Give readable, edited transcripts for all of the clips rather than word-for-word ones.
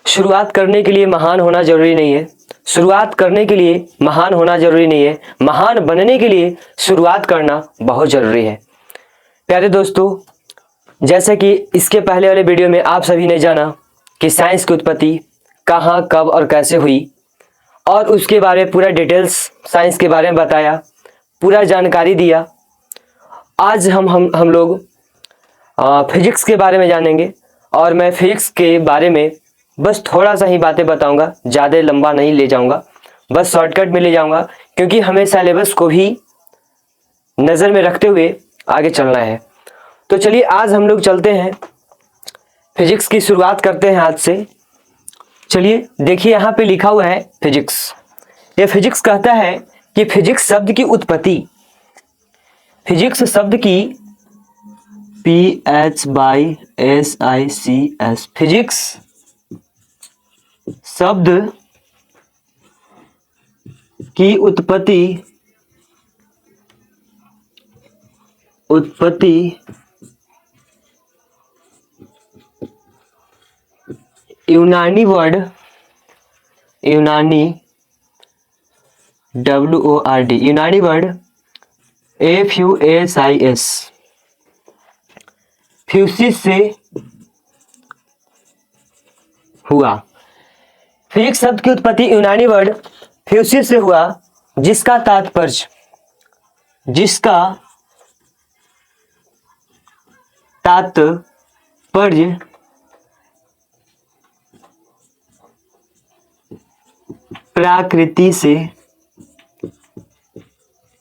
शुरुआत करने के लिए महान होना जरूरी नहीं है। शुरुआत करने के लिए महान होना जरूरी नहीं है। महान बनने के लिए शुरुआत करना बहुत जरूरी है। प्यारे दोस्तों, जैसा कि इसके पहले वाले वीडियो में आप सभी ने जाना कि साइंस की उत्पत्ति कहाँ, कब और कैसे हुई, और उसके बारे में पूरा डिटेल्स साइंस के बारे में बताया, पूरा जानकारी दिया। आज हम लोग फिजिक्स के बारे में जानेंगे, और मैं फिजिक्स के बारे में बस थोड़ा सा ही बातें बताऊंगा, ज़्यादा लंबा नहीं ले जाऊंगा, बस शॉर्टकट में ले जाऊंगा, क्योंकि हमें सिलेबस को भी नज़र में रखते हुए आगे चलना है। तो चलिए आज हम लोग चलते हैं, फिजिक्स की शुरुआत करते हैं आज से। चलिए देखिए, यहाँ पे लिखा हुआ है फिजिक्स। ये फिजिक्स कहता है कि फिजिक्स शब्द की उत्पत्ति, फिजिक्स शब्द की PHYSICS, फिजिक्स शब्द की उत्पत्ति यूनानी वर्ड WORD, यूनानी वर्ड FUSIS, फ्यूसिस से हुआ। फिजिक्स शब्द की उत्पत्ति यूनानी वर्ड फ्यूसिस से हुआ, जिसका तात्पर्य प्रकृति से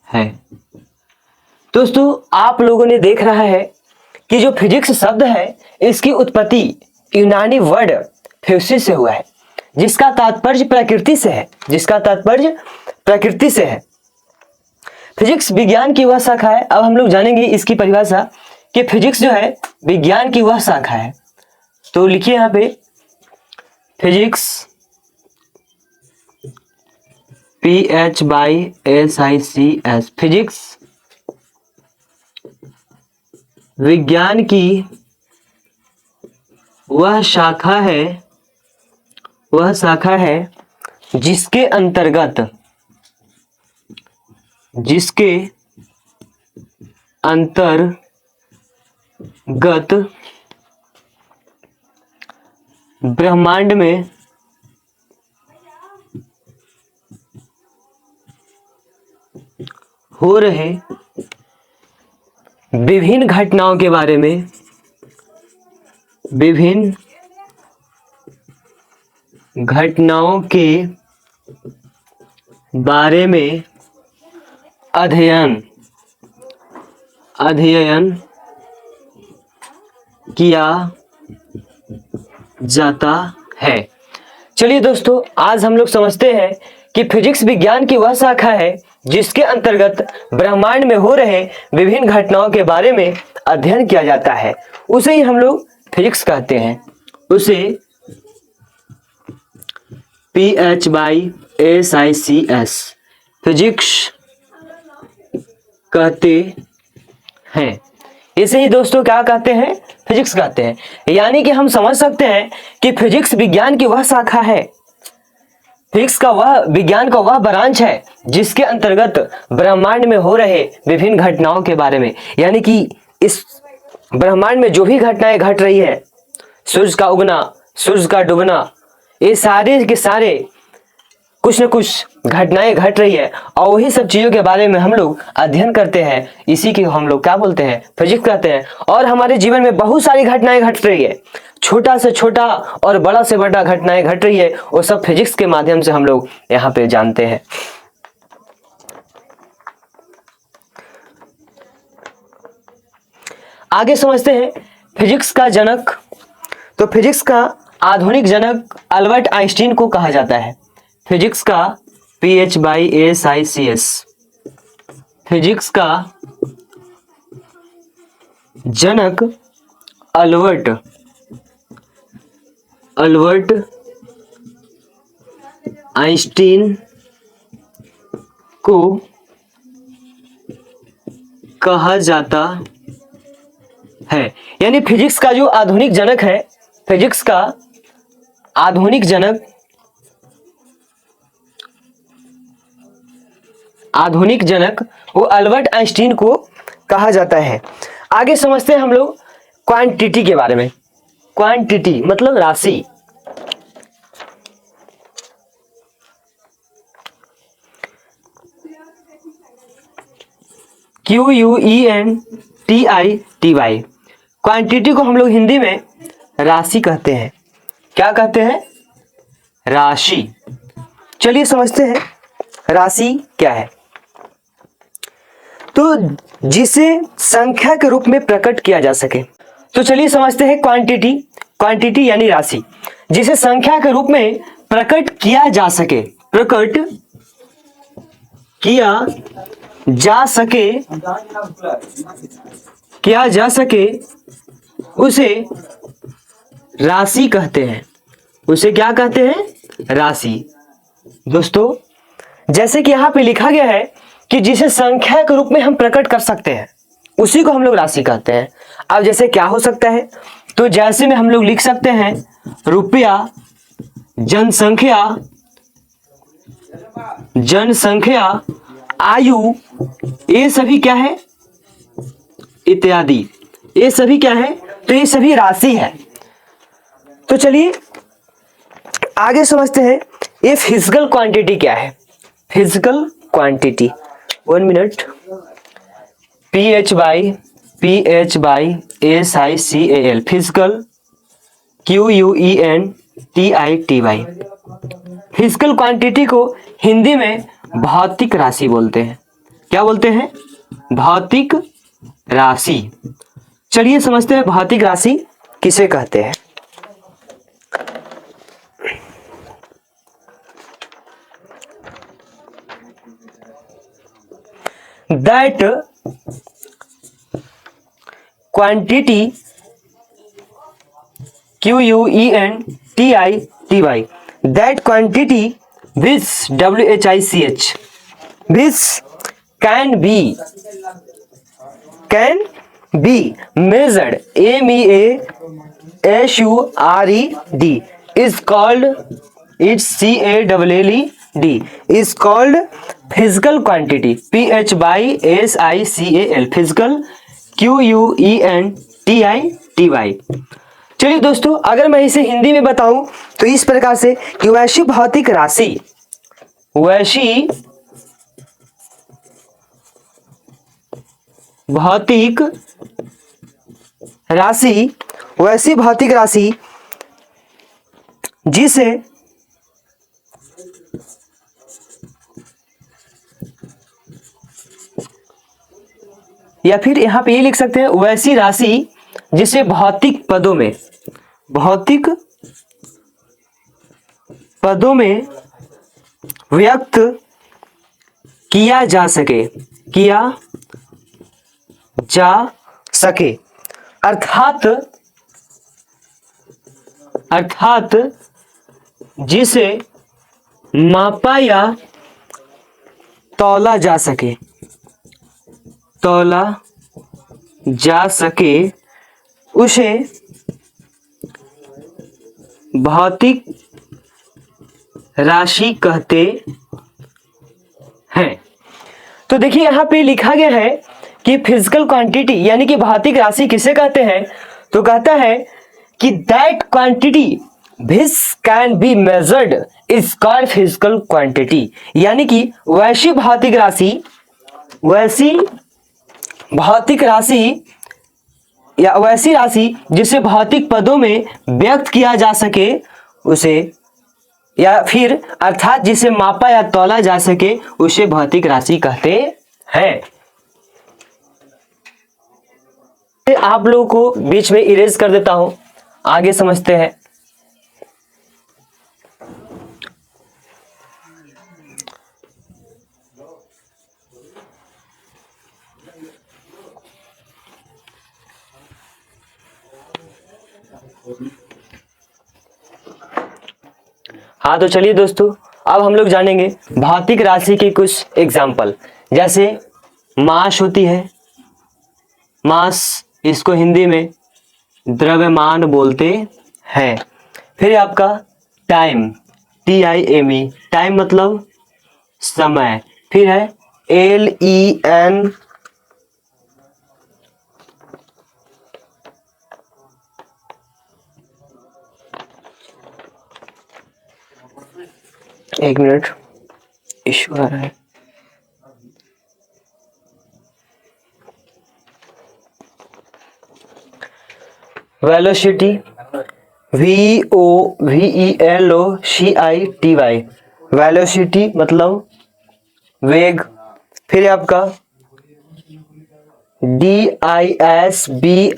है। दोस्तों, आप लोगों ने देख रहा है कि जो फिजिक्स शब्द है इसकी उत्पत्ति यूनानी वर्ड फ्यूसिस से हुआ है, जिसका तात्पर्य प्रकृति से है, फिजिक्स विज्ञान की वह शाखा है। अब हम लोग जानेंगे इसकी परिभाषा कि फिजिक्स जो है विज्ञान की वह शाखा है। तो लिखिए यहाँ पे, फिजिक्स PHYSICS, फिजिक्स विज्ञान की वह शाखा है जिसके अंतर्गत ब्रह्मांड में हो रहे विभिन्न घटनाओं के बारे में अध्ययन किया जाता है। चलिए दोस्तों, आज हम लोग समझते हैं कि फिजिक्स विज्ञान की वह शाखा है जिसके अंतर्गत ब्रह्मांड में हो रहे विभिन्न घटनाओं के बारे में अध्ययन किया जाता है। उसे ही हम लोग फिजिक्स कहते हैं, उसे PHYSICS फिजिक्स कहते हैं। इसे ही दोस्तों क्या कहते हैं? फिजिक्स कहते हैं। यानी कि हम समझ सकते हैं कि फिजिक्स विज्ञान की वह शाखा है, फिजिक्स का वह विज्ञान का वह ब्रांच है जिसके अंतर्गत ब्रह्मांड में हो रहे विभिन्न घटनाओं के बारे में, यानी कि इस ब्रह्मांड में जो भी घटनाएं घट रही है, सूरज का उगना, सूरज का डूबना, ये सारे के सारे कुछ न कुछ घटनाएं घट रही है, और वही सब चीजों के बारे में हम लोग अध्ययन करते हैं। इसी की हम लोग क्या बोलते हैं? फिजिक्स कहते हैं। और हमारे जीवन में बहुत सारी घटनाएं घट रही है, छोटा से छोटा और बड़ा से बड़ा घटनाएं घट रही है, वो सब फिजिक्स के माध्यम से हम लोग यहाँ पे जानते हैं। आगे समझते हैं फिजिक्स का जनक। तो फिजिक्स का आधुनिक जनक अल्बर्ट आइंस्टीन को कहा जाता है। फिजिक्स का PHYSICS, फिजिक्स का जनक अल्बर्ट आइंस्टीन को कहा जाता है। यानी फिजिक्स का जो आधुनिक जनक है, फिजिक्स का आधुनिक जनक, आधुनिक जनक वो अल्बर्ट आइंस्टीन को कहा जाता है। आगे समझते हैं हम लोग क्वांटिटी के बारे में। क्वांटिटी मतलब राशि। QUENTITY, क्वांटिटी को हम लोग हिंदी में राशि कहते हैं। क्या कहते हैं? राशि। चलिए समझते हैं राशि क्या है। तो जिसे संख्या के रूप में प्रकट किया जा सके। तो चलिए समझते हैं क्वांटिटी। क्वांटिटी यानी राशि जिसे संख्या के रूप में प्रकट किया जा सके, प्रकट किया जा सके, किया जा सके, उसे राशि कहते हैं। उसे क्या कहते हैं? राशि। दोस्तों जैसे कि यहाँ पे लिखा गया है कि जिसे संख्या के रूप में हम प्रकट कर सकते हैं उसी को हम लोग राशि कहते हैं। अब जैसे क्या हो सकता है? तो जैसे में हम लोग लिख सकते हैं रुपया, जनसंख्या, जनसंख्या, आयु, ये सभी क्या है? इत्यादि। ये सभी क्या है? तो ये सभी राशि है। तो चलिए आगे समझते हैं ये फिजिकल क्वांटिटी क्या है। Physical quantity, 1 minute. PHY physical, QUENTITY। Physical quantity को हिंदी में भौतिक राशि बोलते हैं। क्या बोलते हैं? भौतिक राशि। चलिए समझते हैं भौतिक राशि किसे कहते हैं। That quantity, QUENTITY, that quantity which WHICH, which can be measured, MEASURED, is called, it's CALLED, is called physical quantity। PHYSICAL physical, QUENTITY। चलिए दोस्तों अगर मैं इसे हिंदी में बताऊं तो इस प्रकार से कि वैश्विक भौतिक राशि, वैश्विक भौतिक राशि, वैश्विक भौतिक राशि जिसे या फिर यहां पे ये लिख सकते हैं वैसी राशि जिसे भौतिक पदों में, भौतिक पदों में व्यक्त किया जा सके, किया जा सके। अर्थात जिसे मापा या तौला जा सके, तौला जा सके, उसे भौतिक राशि कहते हैं। तो देखिए यहां पे लिखा गया है कि फिजिकल क्वांटिटी यानी कि भौतिक राशि किसे कहते हैं? तो कहता है कि that quantity which can be measured is called physical quantity, यानी कि वैसी भौतिक राशि, वैसी भौतिक राशि या वैसी राशि जिसे भौतिक पदों में व्यक्त किया जा सके उसे, या फिर अर्थात जिसे मापा या तौला जा सके उसे भौतिक राशि कहते हैं। आप लोगों को बीच में इरेज कर देता हूं, आगे समझते हैं। हाँ तो चलिए दोस्तों अब हम लोग जानेंगे भौतिक राशि के कुछ एग्जाम्पल। जैसे मास होती है, मास, इसको हिंदी में द्रव्यमान बोलते हैं। फिर आपका टाइम, TIME, टाइम मतलब समय। फिर है LEN, एक मिनट इशू आ रहा है। वेलोसिटी, VOVELOCITY, वेलोसिटी मतलब वेग। फिर है आपका DISBLE,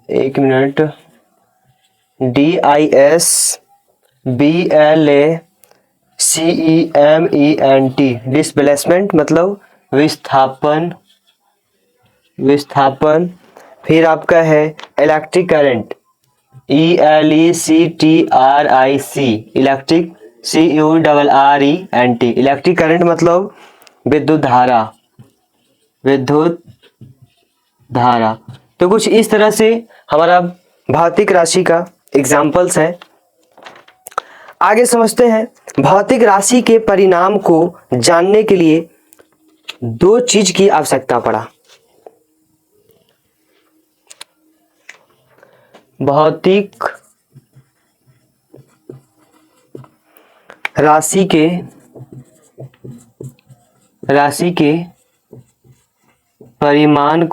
एक मिनट, DISBLACEMENT, डिस्प्लेसमेंट मतलब विस्थापन, विस्थापन। फिर आपका है electric current, ELECTRIC, electric, CURRENT, electric current मतलब विद्युत धारा, विद्युत धारा। तो कुछ इस तरह से हमारा भौतिक राशि का एग्जाम्पल्स है। आगे समझते हैं। भौतिक राशि के परिणाम को जानने के लिए दो चीज की आवश्यकता पड़ा। भौतिक राशि के परिमाण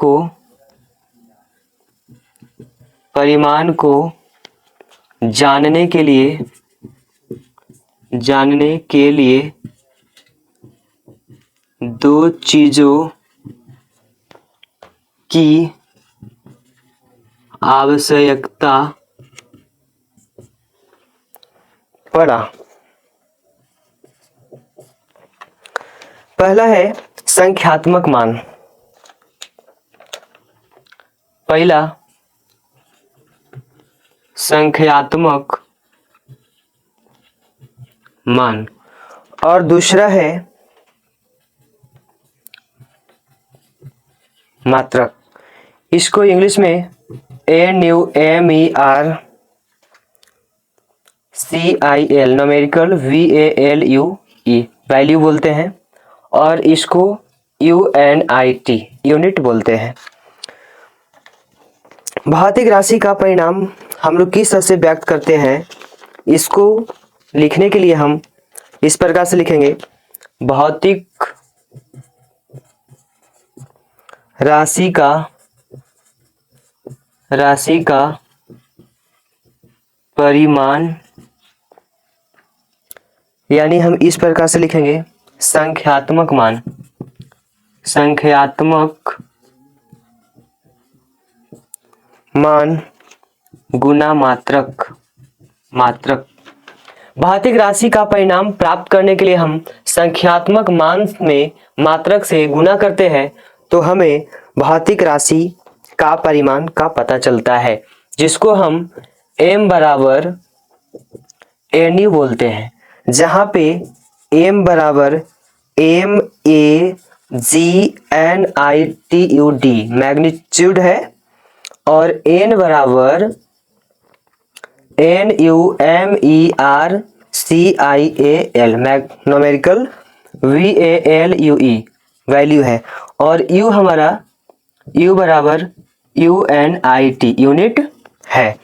को जानने के लिए दो चीजों की आवश्यकता पड़ा। पहला है संख्यात्मक मान। पहला संख्यात्मक मान और दूसरा है मात्रक। इसको इंग्लिश में NUMERCIL, न्यूमेरिकल, VALUE, वैल्यू बोलते हैं, और इसको UNIT, यूनिट बोलते हैं। भौतिक राशि का परिणाम हम लोग किस तरह से व्यक्त करते हैं, इसको लिखने के लिए हम इस प्रकार से लिखेंगे। भौतिक राशि का परिमाण, यानी हम इस प्रकार से लिखेंगे संख्यात्मक मान, संख्यात्मक मान गुना मात्रक, मात्रक। भौतिक राशि का परिणाम प्राप्त करने के लिए हम संख्यात्मक मान में मात्रक से गुना करते हैं तो हमें भौतिक राशि का परिमाण का पता चलता है, जिसको हम m बराबर NU बोलते हैं, जहां पे m बराबर MAGNITUD मैग्नीट्यूड है, और n बराबर NUMERCIAL न्यूमेरिकल, VALUE वैल्यू है, और u हमारा u बराबर UNIT यूनिट है।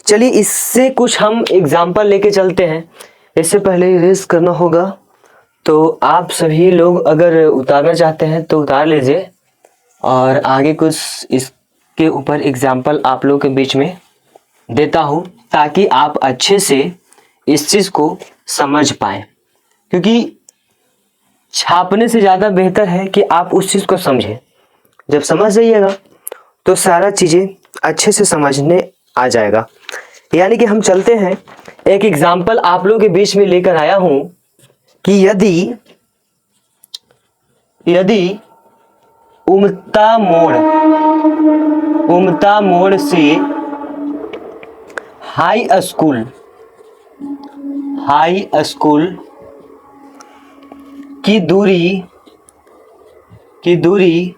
चलिए इससे कुछ हम एग्जाम्पल लेके चलते हैं। इससे पहले इरेज करना होगा, तो आप सभी लोग अगर उतारना चाहते हैं तो उतार लीजिए, और आगे कुछ इसके ऊपर एग्जाम्पल आप लोग के बीच में देता हूँ ताकि आप अच्छे से इस चीज को समझ पाए, क्योंकि छापने से ज्यादा बेहतर है कि आप उस चीज को समझें। जब समझ जाइएगा तो सारा चीजें अच्छे से समझने आ जाएगा। यानी कि हम चलते हैं, एक एग्जाम्पल आप लोगों के बीच में लेकर आया हूं कि यदि उमता मोड़ से हाई स्कूल की दूरी 1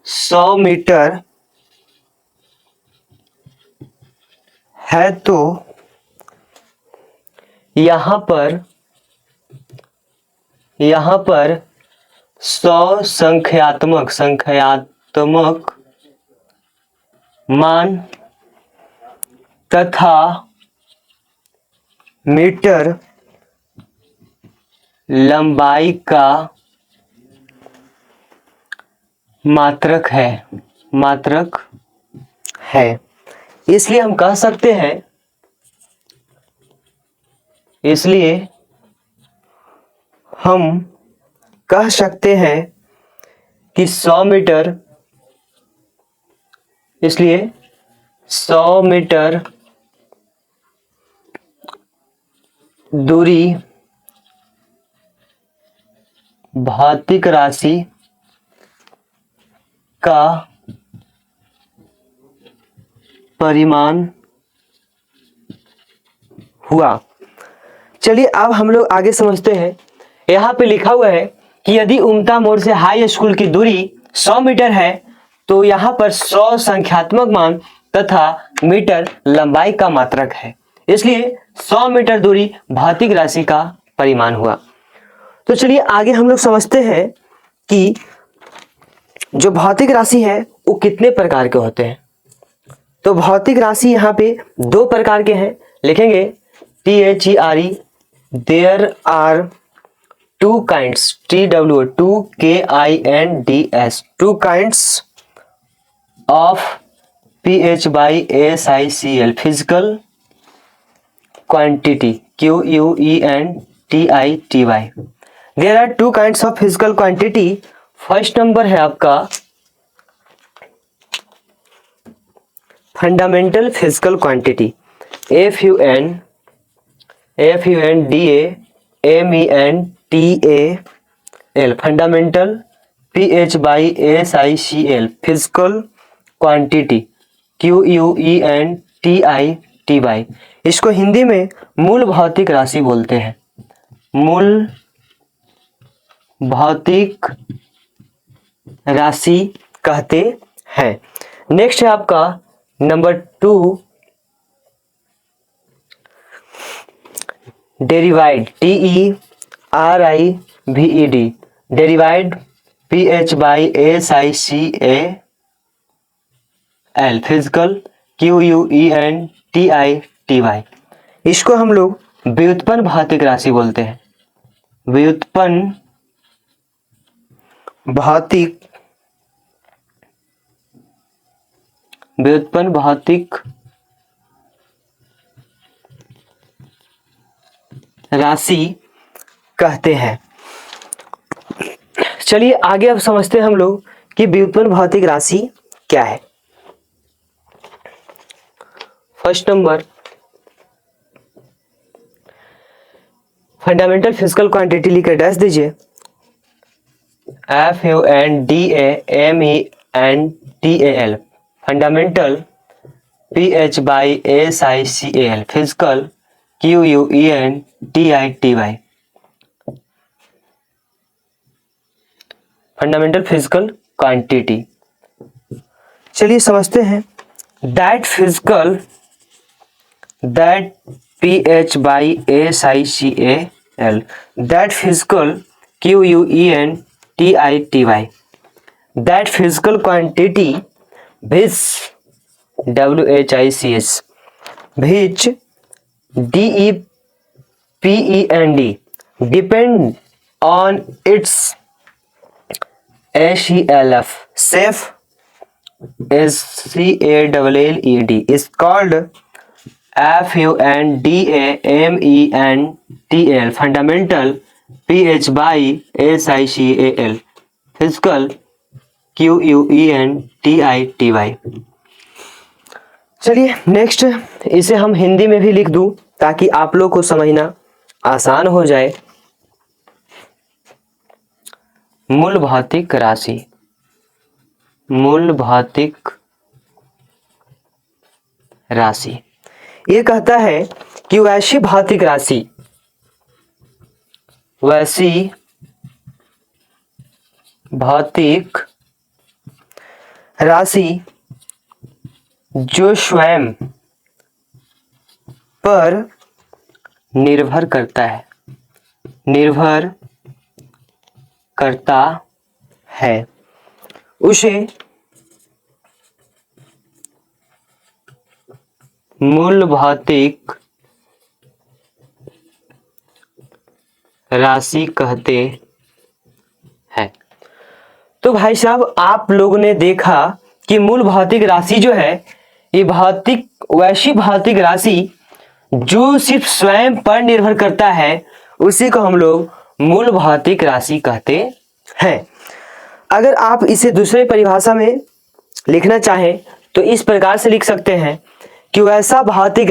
100 मीटर है तो यहां पर 100 संख्यात्मक मान तथा मीटर लंबाई का मात्रक है। इसलिए हम कह सकते हैं, कि 100 मीटर दूरी भौतिक राशि का परिमाण हुआ। चलिए अब हम लोग आगे समझते हैं। यहाँ पे लिखा हुआ है कि यदि उमटा मोड़ से हाई स्कूल की दूरी 100 मीटर है तो यहाँ पर 100 संख्यात्मक मान तथा मीटर लंबाई का मात्रक है, इसलिए 100 मीटर दूरी भौतिक राशि का परिमाण हुआ। तो चलिए आगे हम लोग समझते हैं कि जो भौतिक राशि है वो कितने प्रकार के होते हैं। तो भौतिक राशि यहाँ पे 2 प्रकार के हैं, लिखेंगे THERE, there are 2 kinds, TWO 2KINDS, 2 kinds of PH/SiCl physical quantity, QUENTITY। There are 2 kinds of physical quantity। First number है आपका fundamental physical quantity, FUNDAMENTAL, fundamental, PH/SiCl physical quantity, QUENTITY। इसको हिंदी में मूल भौतिक राशि बोलते हैं, मूल भौतिक राशि कहते हैं। नेक्स्ट है आपका number 2 डेरिवाइड, TERIVED, डेरिवाइड PH/SiCal physical, QUENTITY। इसको हम लोग व्युत्पन्न भौतिक राशि बोलते हैं, व्युत्पन्न भौतिक राशि कहते हैं। चलिए आगे अब समझते हैं हम लोग कि व्युत्पन्न भौतिक राशि क्या है। First number fundamental physical quantity लिखकर डैश दीजिए, FUNDAMENTAL, fundamental, PH/SiCal physical, QUENTITY, fundamental physical quantity. चलिए समझते हैं that PH/SiCal, that physical, QUENTITY, that physical quantity which WHICH which DEPEND depend on its SELF safe SCALLED is called FUNDAMENTAL, fundamental, PH/SiCal physical, QUENTITY। चलिए next इसे हम हिंदी में भी लिख दूं ताकि आप लोग को समझना आसान हो जाए। मूल भौतिक राशि, मूल भौतिक राशि ये कहता है कि वैसी भौतिक राशि, वैसी भौतिक राशि जो स्वयं पर निर्भर करता है, निर्भर करता है, उसे मूल भौतिक राशि कहते हैं। तो भाई साहब, आप लोगों ने देखा कि मूल भौतिक राशि जो है, ये वैसी भौतिक राशि जो सिर्फ स्वयं पर निर्भर करता है, उसी को हम लोग मूल भौतिक राशि कहते हैं। अगर आप इसे दूसरे परिभाषा में लिखना चाहें तो इस प्रकार से लिख सकते हैं कि वैसा भौतिक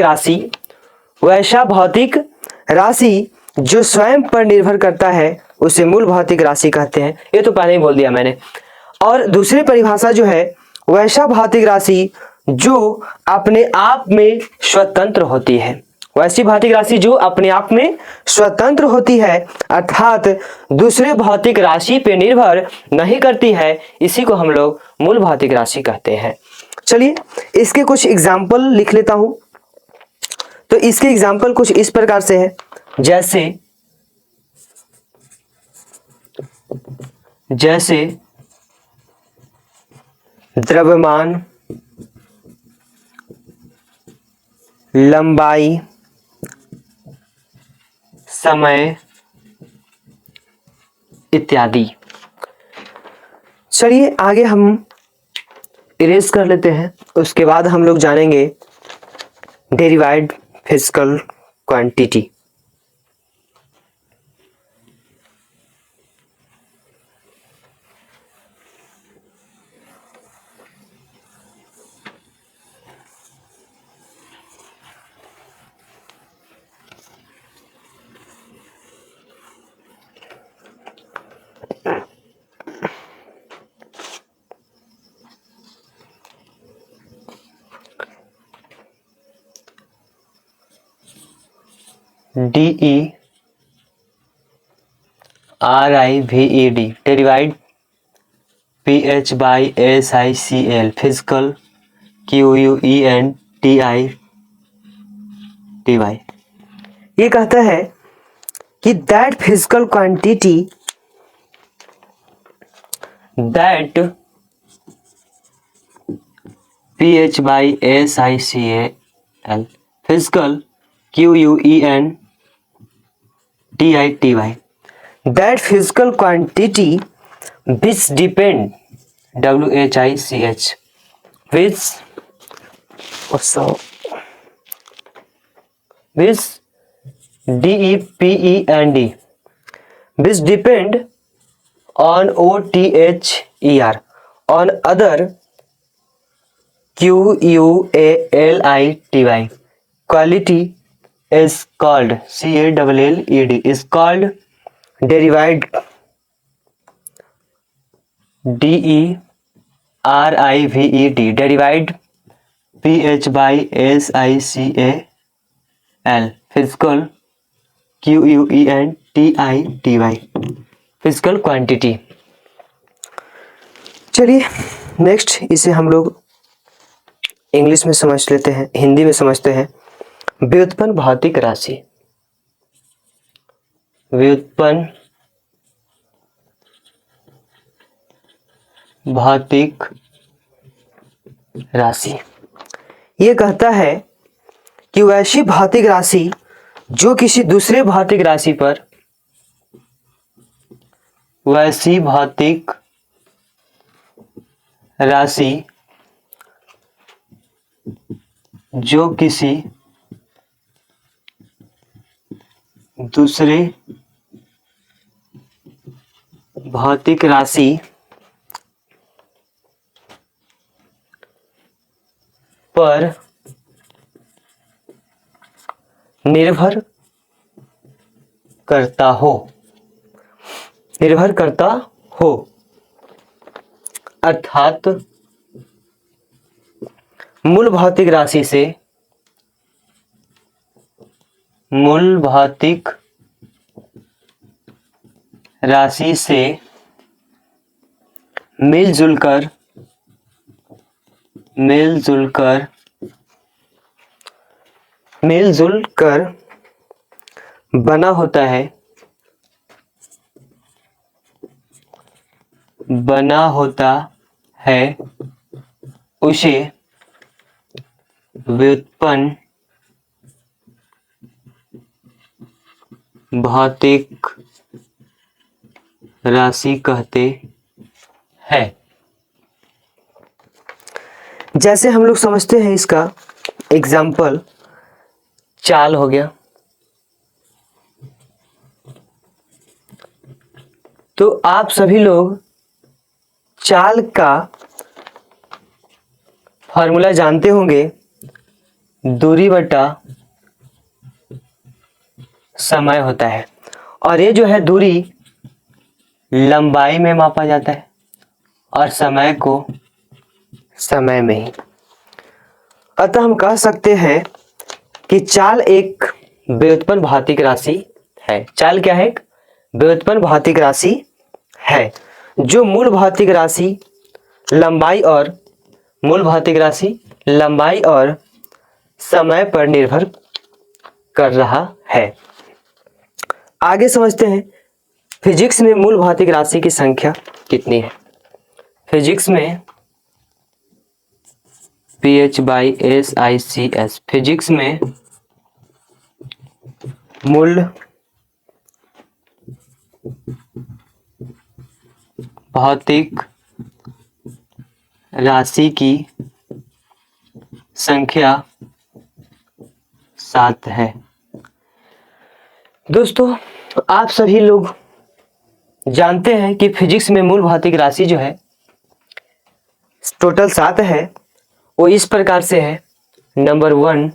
राशि जो स्वयं पर निर्भर करता है, उसे मूल भौतिक राशि कहते हैं। ये तो पहले ही बोल दिया मैंने। और दूसरी परिभाषा जो है, वैसा भौतिक राशि जो अपने आप में स्वतंत्र होती है, वैसी भौतिक राशि जो अपने आप में स्वतंत्र होती है, अर्थात दूसरे भौतिक राशि पे निर्भर नहीं करती है, इसी को हम लोग मूल भौतिक राशि कहते हैं। चलिए इसके कुछ एग्जाम्पल लिख लेता हूं। तो इसके एग्जाम्पल कुछ इस प्रकार से है, जैसे द्रव्यमान, लंबाई, समय इत्यादि। चलिए आगे हम इरेज कर लेते हैं। उसके बाद हम लोग जानेंगे derived physical quantity. DERIVED derived PH/SICL physical QUENTITY। ये कहता है कि that physical quantity that PH/SICL physical QUENTITY that physical quantity which depend WHICH which DEPEND which depend on OTHER on other QUALITY quality is called CALLED is called derived DERIVED derived PH/SICAL physical QUENTITY physical quantity. चलिए next इसे हम लोग English में समझ लेते हैं, हिंदी में समझते हैं। व्युत्पन्न भौतिक राशि, व्युत्पन्न भौतिक राशि ये कहता है कि वैसी भौतिक राशि जो किसी दूसरे भौतिक राशि पर, वैसी भौतिक राशि जो किसी दूसरे भौतिक राशि पर निर्भर करता हो, अर्थात मूल भौतिक राशि से मिलजुल कर मिलजुल कर बना होता है उसे व्युत्पन्न भौतिक राशि कहते हैं। जैसे हम लोग समझते हैं, इसका एग्जाम्पल चाल हो गया। तो आप सभी लोग चाल का फॉर्मूला जानते होंगे, दूरी बटा समय होता है। और ये जो है दूरी लंबाई में मापा जाता है और समय को समय में ही। अतः हम कह सकते हैं कि चाल एक व्युत्पन्न भौतिक राशि है। चाल क्या है? एक व्युत्पन्न भौतिक राशि है जो मूल भौतिक राशि लंबाई और समय पर निर्भर कर रहा है। आगे समझते हैं फिजिक्स में मूल भौतिक राशि की संख्या कितनी है। फिजिक्स में PH/SICS, फिजिक्स में मूल भौतिक राशि की संख्या 7 है। दोस्तों, आप सभी लोग जानते हैं कि फिजिक्स में मूल भौतिक राशि जो है टोटल 7 है। वो इस प्रकार से है। नंबर 1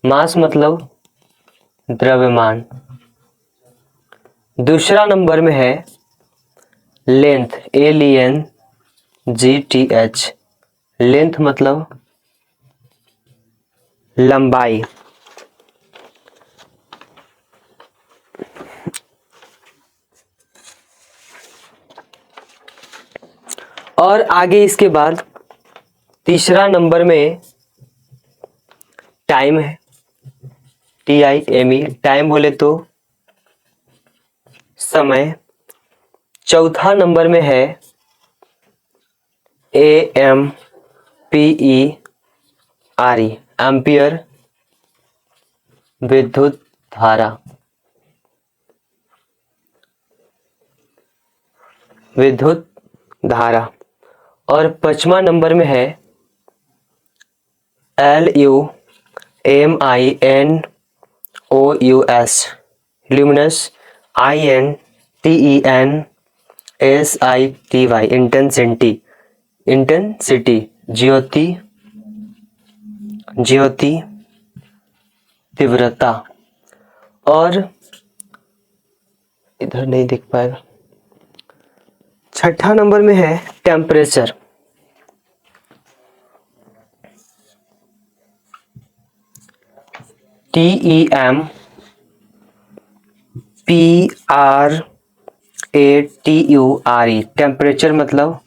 मास मतलब द्रव्यमान। दूसरा नंबर में है लेंथ, LENGTH, लेंथ मतलब लंबाई। और आगे इसके बाद तीसरा नंबर में टाइम है, TIME, टाइम बोले तो समय। चौथा नंबर में है AMPERE, एम्पियर विद्युत धारा। और पांचवा नंबर में है LUMINOUS, ल्यूमिनस, INTENSITY, इंटेंसिटी, ज्योति तीव्रता। और इधर नहीं दिख पाएगा। छठा नंबर में है टेम्परेचर, TEMPERATURE, टेम्परेचर मतलब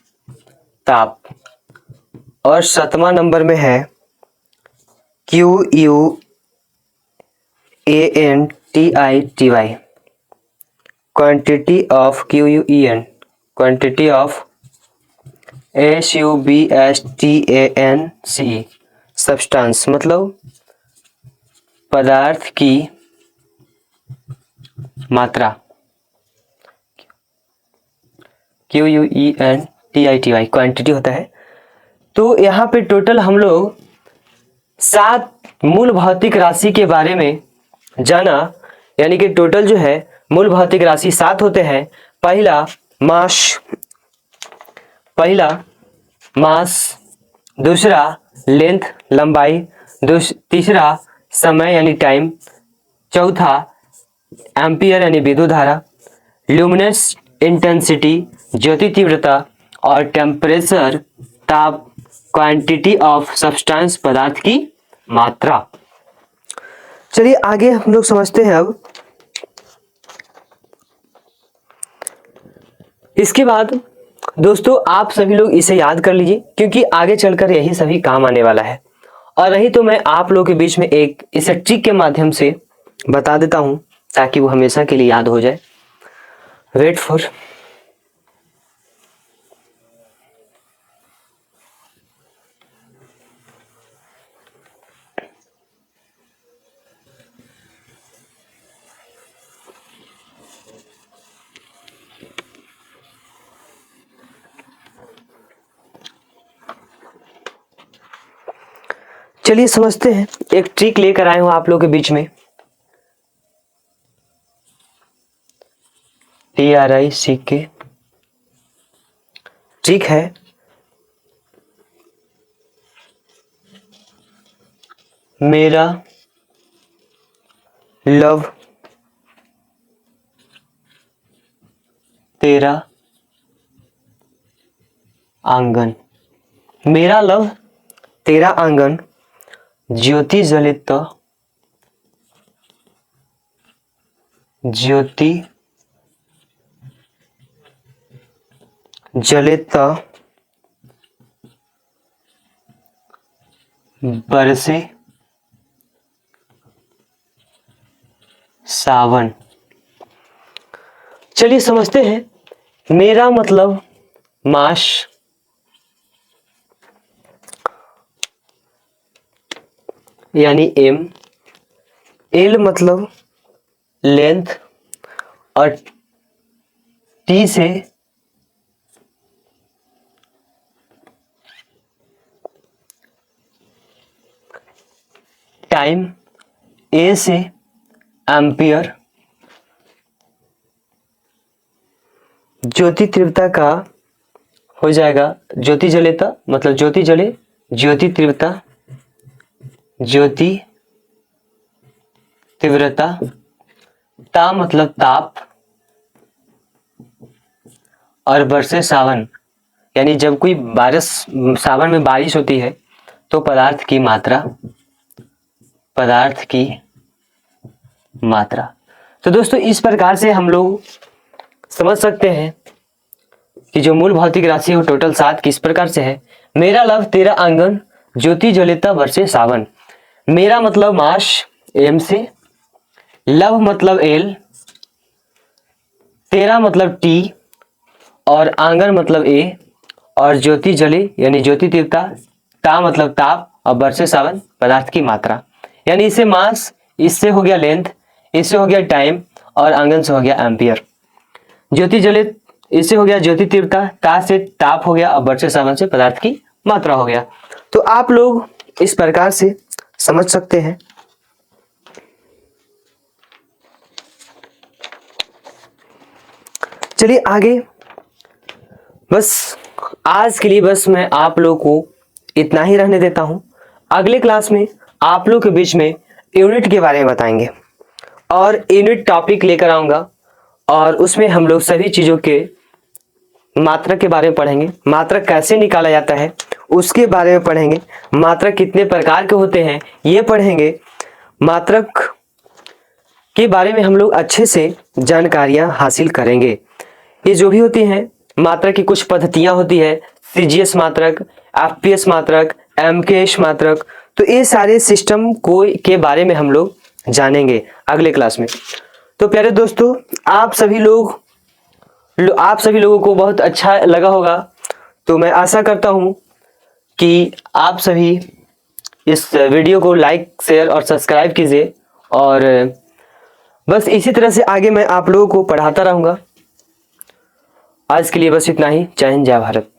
ताप। और सातवां नंबर में है QUANTITY, quantity of QUEN, quantity of SUBSTANCE, substance मतलब पदार्थ की मात्रा। QUENTITY क्वांटिटी होता है। तो यहाँ पे टोटल हम लोग 7 मूल भौतिक राशि के बारे में जाना, यानी कि टोटल जो है मूल भौतिक राशि 7 होते हैं। पहला मास, दूसरा लेंथ लंबाई, तीसरा समय यानी टाइम, चौथा एम्पियर यानी विद्युत धारा, ल्यूमिनस इंटेंसिटी ज्योति तीव्रता, और टेम्परेचर ताप, क्वांटिटी ऑफ सब्सटेंस पदार्थ की मात्रा। चलिए आगे हम लोग समझते हैं अब इसके बाद दोस्तों आप सभी लोग इसे याद कर लीजिए, क्योंकि आगे चलकर यही सभी काम आने वाला है। और रही तो मैं आप लोगों के बीच में एक इसे ट्रिक के माध्यम से बता देता हूं ताकि वो हमेशा के लिए याद हो जाए। Wait for. चलिए समझते हैं, एक ट्रिक लेकर आए हूं आप लोगों के बीच में। TRICK ट्रिक है मेरा लव तेरा आंगन। मेरा लव तेरा आंगन, ज्योति जलित ज्योति जलित बरसे सावन। चलिए समझते हैं। मेरा मतलब मास, यानी M, L मतलब लेंथ, और T से टाइम, A से एम्पियर। ज्योति तीव्रता का हो जाएगा ज्योति जलेता मतलब ज्योति जले, ज्योति तीव्रता, ज्योति तीव्रता, ता मतलब ताप, और बरसे सावन, यानी जब कोई बारिश, सावन में बारिश होती है तो पदार्थ की मात्रा, पदार्थ की मात्रा। तो दोस्तों इस प्रकार से हम लोग समझ सकते हैं कि जो मूल भौतिक राशि है वो टोटल 7 किस प्रकार से है। मेरा लव तेरा आंगन, ज्योति जलिता बरसे सावन। मेरा मतलब मास M से, लव मतलब L, तेरा मतलब T, और आंगन मतलब A, और ज्योति जले यानी ज्योति तीव्रता, ता मतलब ताप, और बरसे सावन पदार्थ की मात्रा। यानी इससे मास, इससे हो गया लेंथ, इससे हो गया टाइम, और आंगन से हो गया एम्पियर। ज्योति जलित, इससे हो गया ज्योति तीव्रता, ता से ताप हो गया, और बरसे सावन से पदार्थ की मात्रा हो गया। तो आप लोग इस प्रकार से समझ सकते हैं। चलिए आगे। बस आज के लिए बस मैं आप लोग को इतना ही रहने देता हूं। अगले क्लास में आप लोग के बीच में यूनिट के बारे में बताएंगे, और यूनिट टॉपिक लेकर आऊंगा, और उसमें हम लोग सभी चीजों के मात्रक के बारे में पढ़ेंगे। मात्रक कैसे निकाला जाता है उसके बारे में पढ़ेंगे। मात्रक कितने प्रकार के होते हैं ये पढ़ेंगे। मात्रक के बारे में हम लोग अच्छे से जानकारियां हासिल करेंगे। ये जो भी होती हैं मात्रक की कुछ पद्धतियां होती है, CGS मात्रक, FPS मात्रक, MKS मात्रक, तो ये सारे सिस्टम को के बारे में हम लोग जानेंगे अगले क्लास में। तो प्यारे दोस्तों, आप सभी लोगों को बहुत अच्छा लगा होगा। तो मैं आशा करता हूं कि आप सभी इस वीडियो को लाइक, शेयर और सब्सक्राइब कीजिए, और बस इसी तरह से आगे मैं आप लोगों को पढ़ाता रहूंगा। आज के लिए बस इतना ही। जय हिंद, जय भारत।